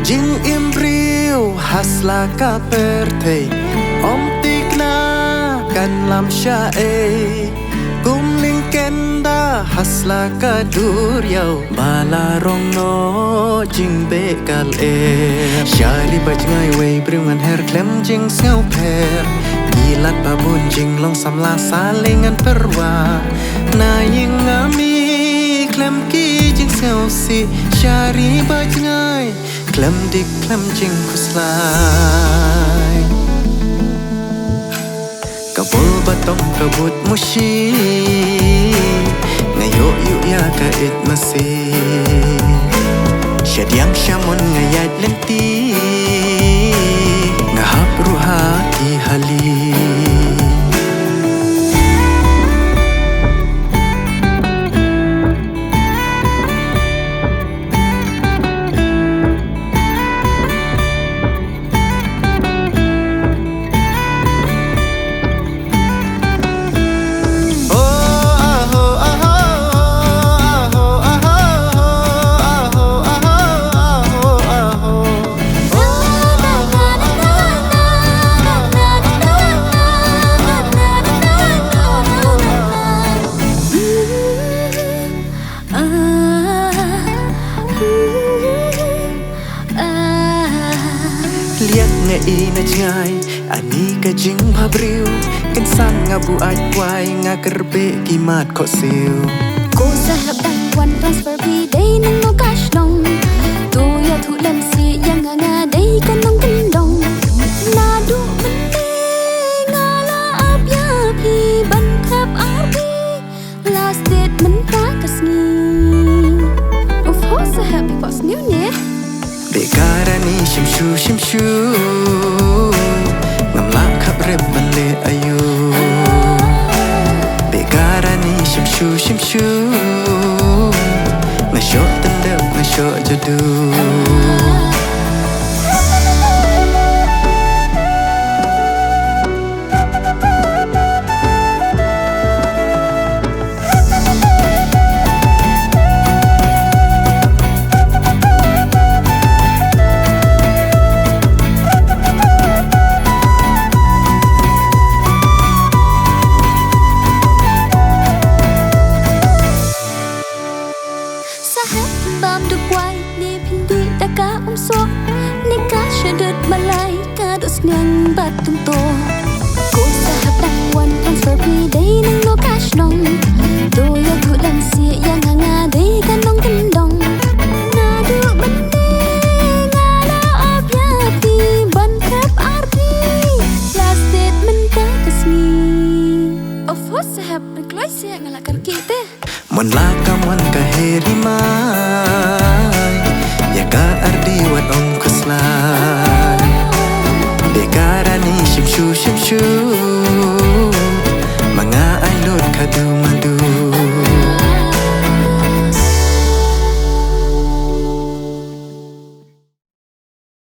Jing imbriu hasla ka pertei om tikna kan lam syae kum lingkenda hasla ka duryau bala rong no jing be kal syali bajngai wei bringan her khlem jing snau per gilat babun jing long samla salingan perwa na ying ami khlem ki jing snau si syari bajngai khlem dik khlem jing kuslai kabul batong kabut mushi ngayo yu ya ka it masi syadiang shamon ngayat lenti ngahap ruha ki hali ina jai ani ka jing bhabriu kan san ngabu ai kwai nga kerbe kimat kho siu cô sa hab dang one transfer bi day nang no cash long tu ya thu lam si yang nga day kan nong kin dong na du man te nga la ap ya phi ban thap rb last date man ta kasni of course sa hab pas new ne bekarani shimshu ngamla khabreb manle ayu bekarani shimshu na shot tandem na shot jadu Mon laka mon ka Herimai ya ka ardi wat ong kuslai bekarani shimshu